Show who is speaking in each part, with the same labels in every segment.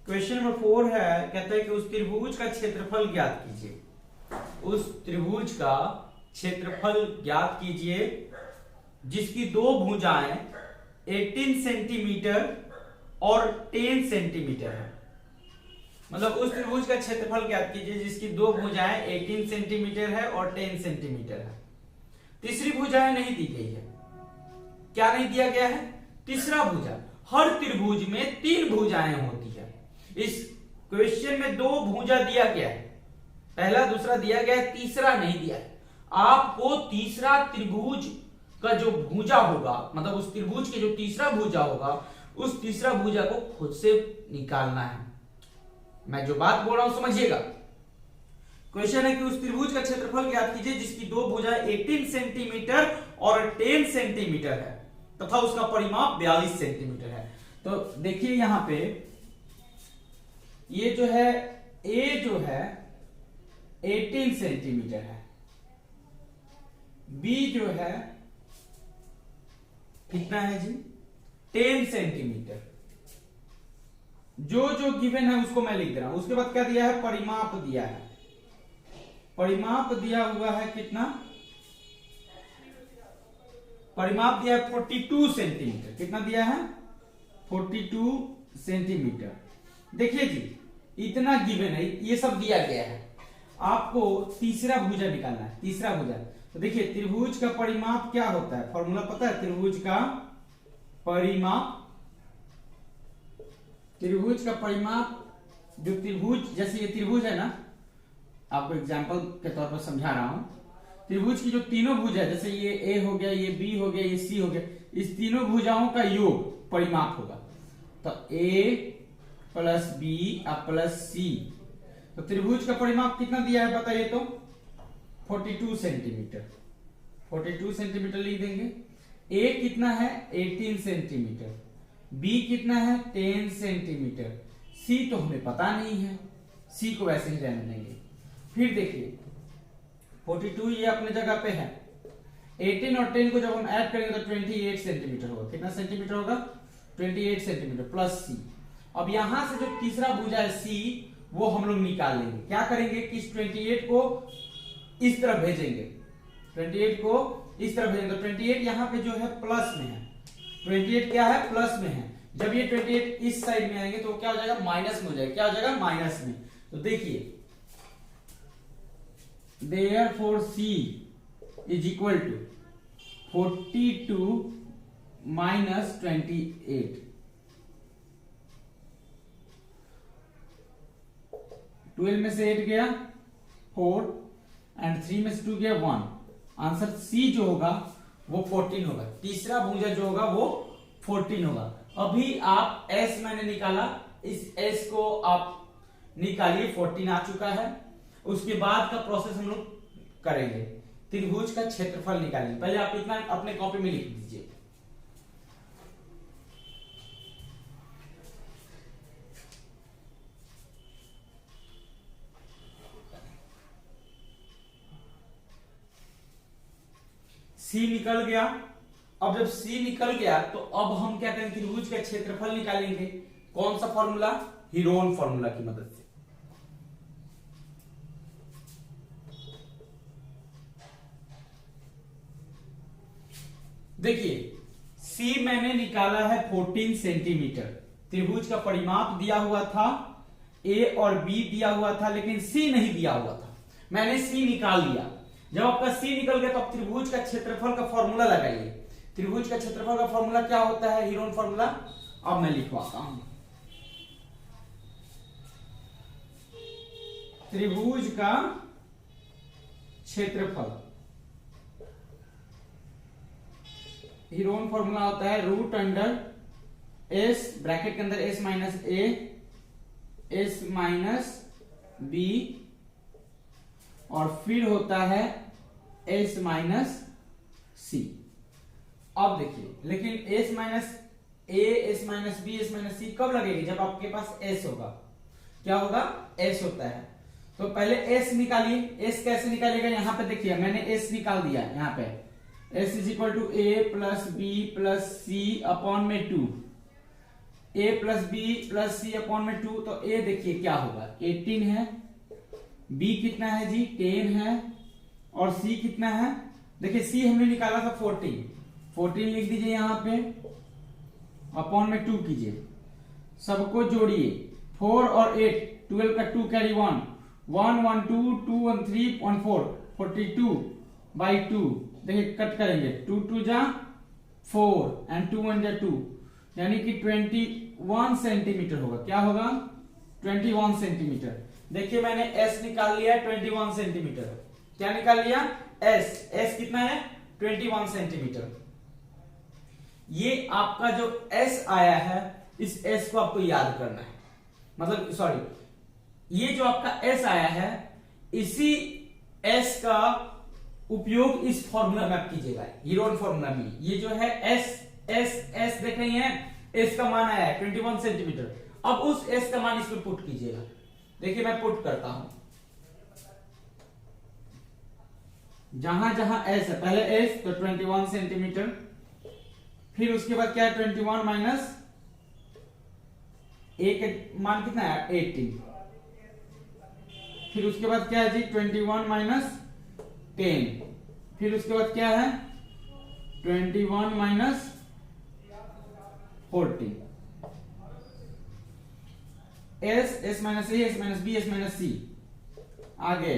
Speaker 1: Question number 4 है, कहता है कि उस त्रिभुज का क्षेत्रफल ज्ञात कीजिए। उस त्रिभुज का क्षेत्रफल ज्ञात कीजिए जिसकी दो भुजाएं 18 सेंटीमीटर और 10 सेंटीमीटर है। मतलब उस त्रिभुज का क्षेत्रफल ज्ञात कीजिए जिसकी दो भुजाएं 18 सेंटीमीटर है और 10 सेंटीमीटर है। तीसरी भुजाएं नहीं दी गई है। क्या नहीं दिया गया है? तीसरा भुजा। हर त्रिभुज में 3 भुजाएं होती है। इस क्वेश्चन में 2 भुजा दिया गया है, पहला दूसरा दिया गया है, तीसरा नहीं दिया है। आपको तीसरा त्रिभुज का जो भुजा होगा, मतलब उस त्रिभुज के जो तीसरा भुजा होगा, उस तीसरा भुजा को खुद से निकालना है। मैं जो बात बोल रहा हूं समझिएगा। क्वेश्चन है कि उस त्रिभुज का क्षेत्रफल ज्ञात कीजिए जिसकी दो भुजाएं 18 सेंटीमीटर और 10 सेंटीमीटर है तथा उसका परिमाप 42 सेंटीमीटर है। तो देखिए यहां पे ये जो है ए जो है 18 सेंटीमीटर है, बी जो है कितना है जी 10 सेंटीमीटर। जो जो गिवन है उसको मैं लिख दे रहा हूं। उसके बाद क्या दिया है? परिमाप दिया है। परिमाप दिया हुआ है कितना? परिमाप दिया है 42 सेंटीमीटर। कितना दिया है? 42 सेंटीमीटर। देखिए जी इतना गिवन है, ये सब दिया गया है। आपको तीसरा भुजा निकालना है। तीसरा भुजा तो देखिए त्रिभुज का परिमाप क्या होता है? फॉर्मूला पता है? त्रिभुज का परिमाप, त्रिभुज का परिमाप, जो त्रिभुज जैसे ये त्रिभुज है ना, आपको एग्जांपल के तौर पर समझा रहा हूं। त्रिभुज की जो तीनों भुजा है, जैसे ये ए हो गया, ये बी हो गया, ये सी हो गया, इस तीनों भुजाओं का योग परिमाप होगा। तो ए प्लस बी प्लस सी। तो त्रिभुज का परिमाप कितना दिया है बताइए तो? 42 सेंटीमीटर। 42 सेंटीमीटर लिख देंगे। ए कितना है? 18 सेंटीमीटर। बी कितना है? 10 सेंटीमीटर। सी तो हमें पता नहीं है, सी को वैसे ही रहने देंगे। फिर देखिए 42 ये अपने जगह पे है, 18 और 10 को जब हम ऐड करेंगे तो 28 सेंटीमीटर होगा। कितना सेंटीमीटर होगा? 28 सेंटीमीटर प्लस सी। अब यहां से जो तीसरा भुजा है सी, वो हम लोग निकाल लेंगे। क्या करेंगे कि इस 28 को इस तरफ भेजेंगे, 28 को इस तरफ भेजेंगे। तो 28 यहां पे जो है प्लस में है, 28 क्या है? प्लस में है। जब ये 28 इस साइड में आएंगे तो क्या हो जाएगा? माइनस में हो जाएगा। क्या हो जाएगा? माइनस में। तो देखिए therefore C is equal to 42 minus 28। 12 में से 8 गया 4 एंड 3 में से 2 गया 1। आंसर C जो होगा वो 14 होगा। तीसरा भुजा जो होगा वो 14 होगा। अभी आप S मैंने निकाला, इस S को आप निकालिए, 14 आ चुका है। उसके बाद का प्रोसेस हम लोग करेंगे, त्रिभुज का क्षेत्रफल निकालेंगे। पहले आप इतना अपने कॉपी में लिख दीजिए। सी निकल गया। अब जब सी निकल गया तो अब हम क्या करेंगे? त्रिभुज का क्षेत्रफल निकालेंगे। कौन सा फॉर्मूला? हीरोन फॉर्मूला की मदद से। देखिए C मैंने निकाला है 14 सेंटीमीटर। त्रिभुज का परिमाप दिया हुआ था, A और B दिया हुआ था, लेकिन C नहीं दिया हुआ था। मैंने C निकाल लिया। जब आपका C निकल गया तो आप त्रिभुज का क्षेत्रफल का फॉर्मूला लगाइए। त्रिभुज का क्षेत्रफल का फॉर्मूला क्या होता है? Heron formula. अब मैं लिखवाता हूं। त्रिभुज का क्षेत्रफल, हीरोन फॉर्मूला होता है रूट अंडर S, ब्रैकेट के अंदर S minus A, S minus B, और फिर होता है S माइनस C। अब देखिए, लेकिन S minus A, S minus B, S minus C कब लगेगी? जब आपके पास S होगा। क्या होगा? S होता है। तो पहले S निकालिए। S कैसे निकालेगा? यहां पे देखिए मैंने S निकाल दिया। यहां पे S is equal to A plus B plus C upon में 2। a plus b plus c upon में 2, तो a देखिए क्या होगा 18 है, b कितना है जी 10 है, और c कितना है, देखिए c हमने निकाला था 14 लिख दीजिए यहां पे, अपॉन में 2 कीजिए, सबको जोड़िए 4 और 8, 12 का 2 कैरी 1 1 1 2 2 1 3 1 4 42 बाई 2, देखिए कट करेंगे 2 2 जा 4 एंड 2 1 जा 2, यानी कि 21 सेंटीमीटर होगा। क्या होगा 21 सेंटीमीटर। देखिए मैंने s निकाल लिया 21 सेंटीमीटर। क्या निकाल लिया s कितना है 21 सेंटीमीटर। ये आपका जो s आया है इस s को आपको याद करना है, मतलब सॉरी ये जो आपका s आया है इसी s का उपयोग इस फॉर्मूला में आप कीजिएगा, हीरोन फॉर्मूला में। ये जो है s देख रही हैं, s का मान आया है 21 सेंटीमीटर। अब उस s का मान इसमें पुट कीजिएगा। देखिए मैं पुट करता हूं, जहां जहां s है, पहले s तो 21 सेंटीमीटर, फिर उसके बाद क्या है 21 माइनस a के मान कितना है 18, फिर उसके बाद क्या है जी 21 माइनस 10, फिर उसके बाद क्या है 21 minus 40, s minus a, s minus b, s minus c, आगे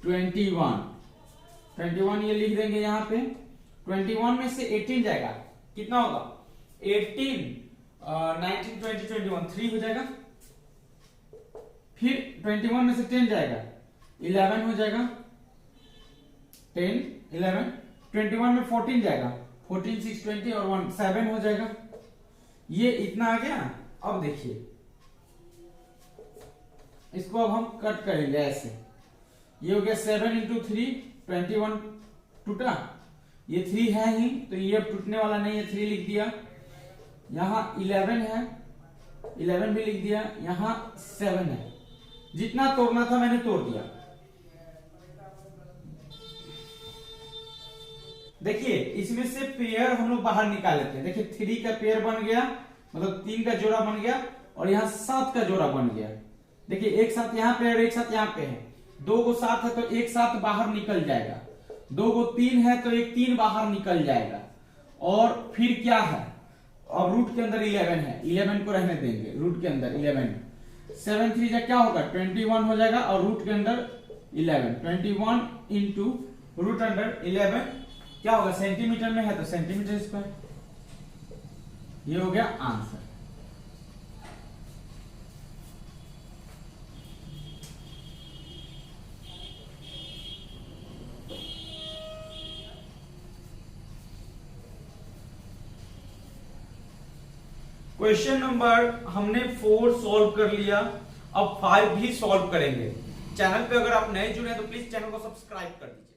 Speaker 1: 21 ये लिख देंगे यहां पे। 21 में से 18 जाएगा, कितना होगा 18 19 20 21 3 हो जाएगा, फिर 21 में से 10 जाएगा 11 हो जाएगा, 10 11, 21 में 14 जाएगा 14 6 20 और 1 7 हो जाएगा। ये इतना आ गया। अब देखिए इसको अब हम कट करेंगे ऐसे, ये हो गया 7 इंटू 3 21 टूटा, ये 3 है ही तो ये अब टूटने वाला नहीं है, 3 लिख दिया, यहां 11 है 11 भी लिख दिया, यहां 7 है, जितना तोड़ना था मैंने तोड़ दिया। देखिए इसमें से पेयर हम लोग बाहर निकाल लेते हैं। देखिए 3 का पेयर बन गया, मतलब 3 का जोड़ा बन गया, और यहां 7 का जोड़ा बन गया। देखिए एक साथ यहां पे और एक साथ यहां पे है, 2 को 7 है तो एक साथ बाहर निकल जाएगा, 2 को 3 है तो एक 3 बाहर निकल जाएगा, और फिर क्या है और रूट के अंदर 11 है, 11 को रहने देंगे रूट के अंदर 11, 7 3 जा क्या होगा 21 हो जाएगा, और रूट के अंदर 11, 21 इंटू रूट अंडर 11 क्या होगा सेंटीमीटर में है तो सेंटीमीटर स्क्वायर। ये हो गया आंसर। क्वेश्चन नंबर हमने 4 सॉल्व कर लिया, अब 5 भी सॉल्व करेंगे। चैनल पे अगर आप नए जुड़े हैं तो प्लीज चैनल को सब्सक्राइब कर दीजिए।